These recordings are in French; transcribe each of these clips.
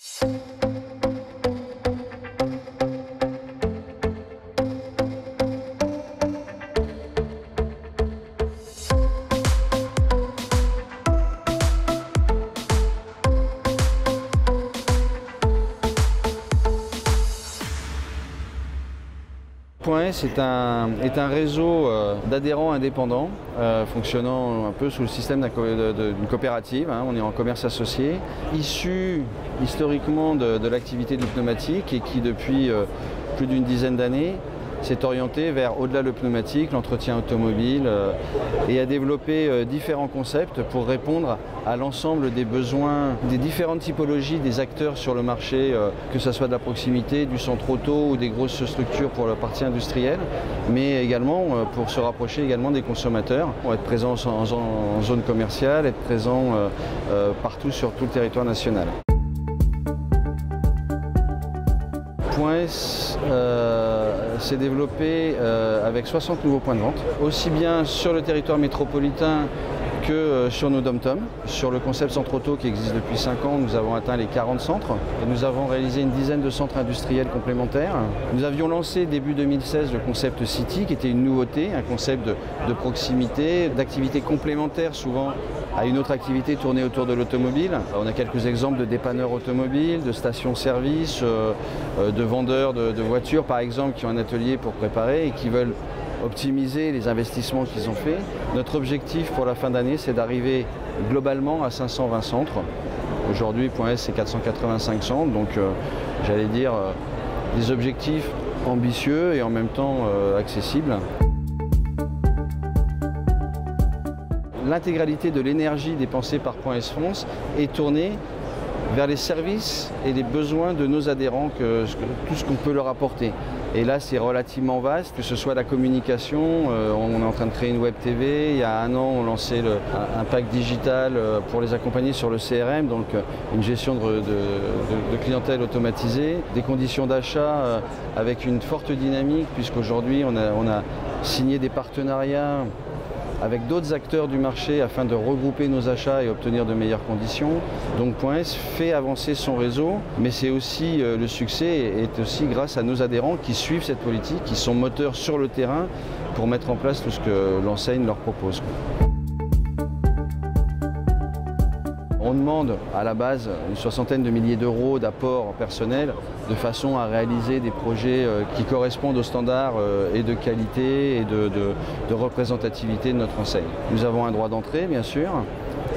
Point S est un réseau d'adhérents indépendants fonctionnant un peu sous le système d'une coopérative. On est en commerce associé, issu historiquement de l'activité du pneumatique et qui depuis plus d'une dizaine d'années s'est orienté vers au-delà le pneumatique, l'entretien automobile et a développé différents concepts pour répondre à l'ensemble des besoins des différentes typologies des acteurs sur le marché, que ce soit de la proximité, du centre auto ou des grosses structures pour la partie industrielle, mais également pour se rapprocher également des consommateurs, pour être présent en zone commerciale, être présent partout sur tout le territoire national. Point S s'est développé avec 60 nouveaux points de vente, aussi bien sur le territoire métropolitain que sur nos dom-toms. Sur le concept centre auto qui existe depuis 5 ans, nous avons atteint les 40 centres et nous avons réalisé une dizaine de centres industriels complémentaires. Nous avions lancé début 2016 le concept City qui était une nouveauté, un concept de proximité, d'activité complémentaire souvent à une autre activité tournée autour de l'automobile. On a quelques exemples de dépanneurs automobiles, de stations-service, de vendeurs de voitures par exemple qui ont un atelier pour préparer et qui veulent optimiser les investissements qu'ils ont faits. Notre objectif pour la fin d'année, c'est d'arriver globalement à 520 centres. Aujourd'hui, Point S, c'est 485 centres, donc j'allais dire des objectifs ambitieux et en même temps accessibles. L'intégralité de l'énergie dépensée par Point S France est tournée vers les services et les besoins de nos adhérents, tout ce qu'on peut leur apporter. Et là, c'est relativement vaste, que ce soit la communication, on est en train de créer une web TV, il y a 1 an, on lançait un pack digital pour les accompagner sur le CRM, donc une gestion de clientèle automatisée, des conditions d'achat avec une forte dynamique, puisqu'aujourd'hui, on a signé des partenariats avec d'autres acteurs du marché afin de regrouper nos achats et obtenir de meilleures conditions. Donc Point S fait avancer son réseau, mais c'est aussi le succès est aussi grâce à nos adhérents qui suivent cette politique, qui sont moteurs sur le terrain pour mettre en place tout ce que l'enseigne leur propose. On demande à la base une 60aine de milliers d'euros d'apport personnel de façon à réaliser des projets qui correspondent aux standards et de qualité et de représentativité de notre enseigne. Nous avons un droit d'entrée bien sûr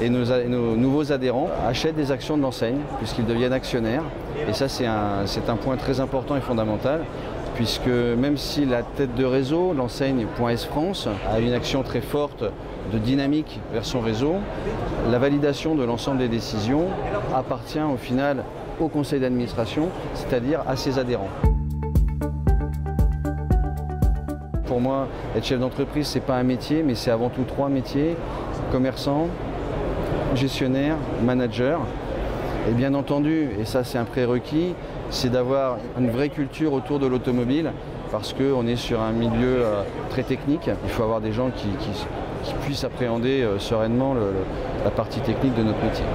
et nos nouveaux adhérents achètent des actions de l'enseigne puisqu'ils deviennent actionnaires et ça c'est un point très important et fondamental puisque même si la tête de réseau, l'enseigne Point S France, a une action très forte de dynamique vers son réseau, la validation de l'ensemble des décisions appartient au final au conseil d'administration, c'est-à-dire à ses adhérents. Pour moi, être chef d'entreprise, ce n'est pas un métier, mais c'est avant tout 3 métiers, commerçant, gestionnaire, manager. Et bien entendu, et ça c'est un prérequis, c'est d'avoir une vraie culture autour de l'automobile parce qu'on est sur un milieu très technique. Il faut avoir des gens qui puissent appréhender sereinement la partie technique de notre métier.